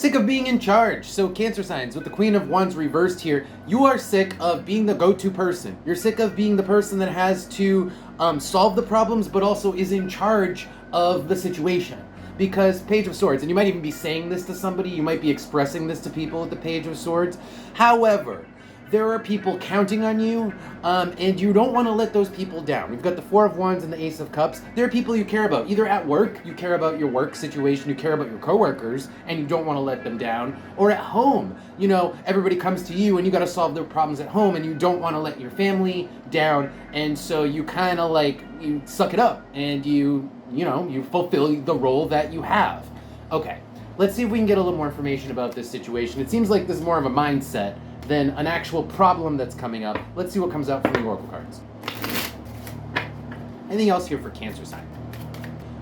Sick of being in charge. So Cancer signs, with the Queen of Wands reversed here, you are sick of being the go-to person. You're sick of being the person that has to solve the problems, but also is in charge of the situation. Because Page of Swords, and you might even be saying this to somebody, you might be expressing this to people with the Page of Swords. However, there are people counting on you, and you don't want to let those people down. We've got the Four of Wands and the Ace of Cups. There are people you care about. Either at work, you care about your work situation, you care about your coworkers, and you don't want to let them down. Or at home, you know, everybody comes to you and you got to solve their problems at home, and you don't want to let your family down, and so you kind of like, you suck it up, and you fulfill the role that you have. Okay, let's see if we can get a little more information about this situation. It seems like this is more of a mindset than an actual problem that's coming up. Let's see what comes out from the Oracle cards. Anything else here for Cancer sign?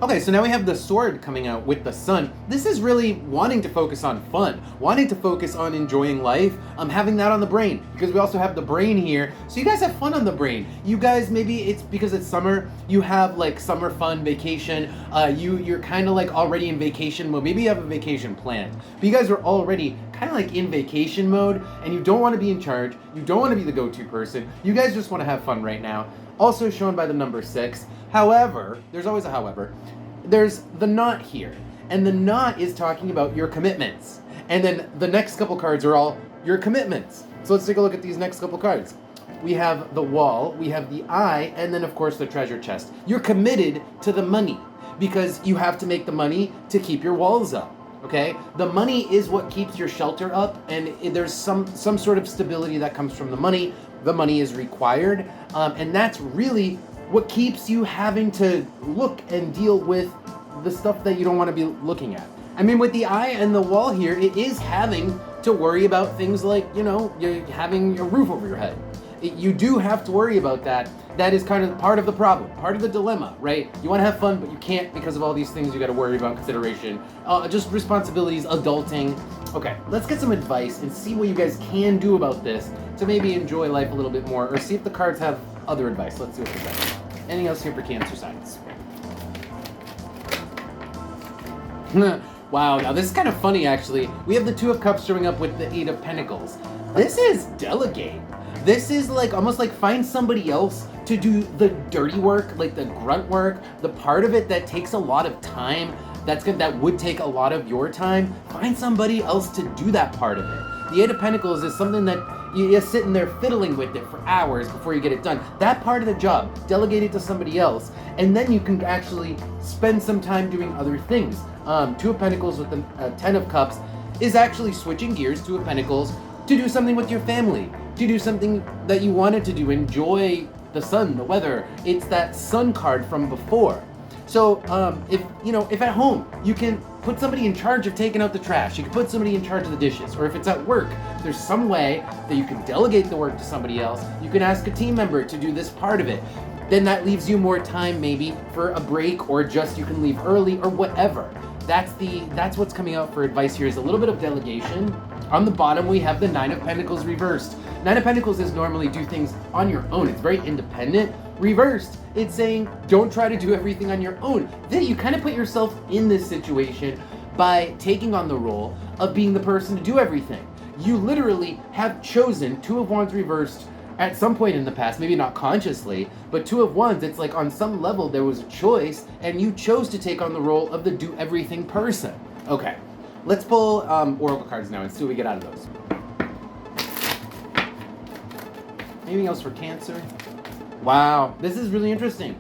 Okay, so now we have the Sword coming out with the Sun. This is really wanting to focus on fun, wanting to focus on enjoying life, having that on the brain, because we also have the brain here. So you guys have fun on the brain. You guys, maybe it's because it's summer, you have like summer fun, vacation. You're kind of like already in vacation mode. Maybe you have a vacation planned, but you guys are already kind of like in vacation mode, and you don't want to be in charge. You don't want to be the go-to person. You guys just want to have fun right now. Also shown by the number 6. However, there's always a however. There's the knot here, and the knot is talking about your commitments. And then the next couple cards are all your commitments. So let's take a look at these next couple cards. We have the Wall, we have the Eye, and then of course the Treasure Chest. You're committed to the money because you have to make the money to keep your walls up. Okay, the money is what keeps your shelter up, and there's some sort of stability that comes from the money. The money is required, and that's really what keeps you having to look and deal with the stuff that you don't want to be looking at. I mean, with the Eye and the Wall here, it is having to worry about things like, you know, you're having a roof over your head. You do have to worry about that. That is kind of part of the problem, part of the dilemma, right? You want to have fun, but you can't because of all these things you got to worry about, consideration, just responsibilities, adulting. Okay, let's get some advice and see what you guys can do about this to maybe enjoy life a little bit more, or see if the cards have other advice. Let's see what they say. Anything else here for Cancer signs? Wow, now this is kind of funny actually. We have the Two of Cups showing up with the Eight of Pentacles. This is delegate. This is like almost like find somebody else to do the dirty work, like the grunt work, the part of it that takes a lot of time, that would take a lot of your time. Find somebody else to do that part of it. The Eight of Pentacles is something that you're sitting there fiddling with it for hours before you get it done. That part of the job, delegate it to somebody else, and then you can actually spend some time doing other things. Two of Pentacles with the Ten of Cups is actually switching gears. Two of Pentacles to do something with your family, to do something that you wanted to do, enjoy the sun, the weather. It's that Sun card from before. So if at home you can put somebody in charge of taking out the trash, you can put somebody in charge of the dishes, or if it's at work, there's some way that you can delegate the work to somebody else. You can ask a team member to do this part of it. Then that leaves you more time maybe for a break, or just you can leave early or whatever. That's what's coming out for advice here, is a little bit of delegation. On the bottom, we have the Nine of Pentacles reversed. Nine of Pentacles is normally do things on your own. It's very independent. Reversed, it's saying don't try to do everything on your own. Then you kind of put yourself in this situation by taking on the role of being the person to do everything. You literally have chosen, Two of Wands reversed, at some point in the past, maybe not consciously, but Two of Wands, it's like on some level there was a choice, and you chose to take on the role of the do everything person. Okay, let's pull Oracle cards now and see what we get out of those. Anything else for Cancer? Wow, this is really interesting.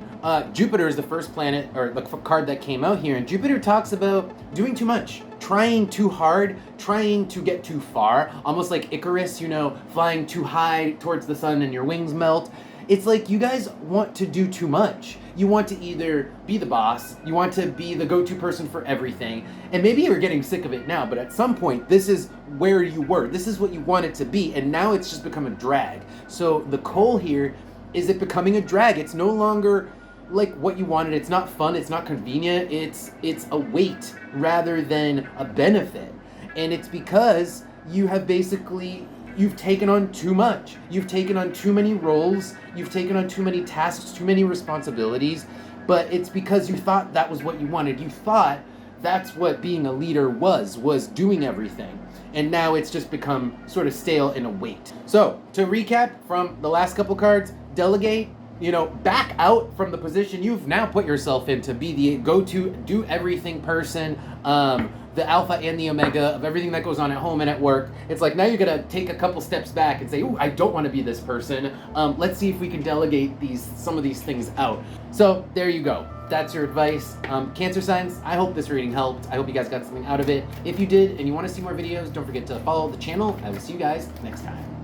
Jupiter is the first planet, or the card that came out here, and Jupiter talks about doing too much, trying too hard, trying to get too far, almost like Icarus, flying too high towards the sun and your wings melt. It's like you guys want to do too much. You want to either be the boss, you want to be the go-to person for everything, and maybe you're getting sick of it now, but at some point, this is where you were. This is what you want it to be, and now it's just become a drag. So the coal here is it becoming a drag. It's no longer like what you wanted. It's not fun, it's not convenient, it's a weight rather than a benefit. And it's because you have you've taken on too much. You've taken on too many roles, you've taken on too many tasks, too many responsibilities, but it's because you thought that was what you wanted. You thought That's what being a leader was doing everything. And now it's just become sort of stale and a weight. So, to recap from the last couple cards, delegate, back out from the position you've now put yourself in to be the go-to, do everything person, the alpha and the omega of everything that goes on at home and at work. It's like now you're gonna take a couple steps back and say, "Ooh, I don't want to be this person. Let's see if we can delegate some of these things out." So there you go. That's your advice. Cancer signs, I hope this reading helped. I hope you guys got something out of it. If you did and you want to see more videos, don't forget to follow the channel. I will see you guys next time.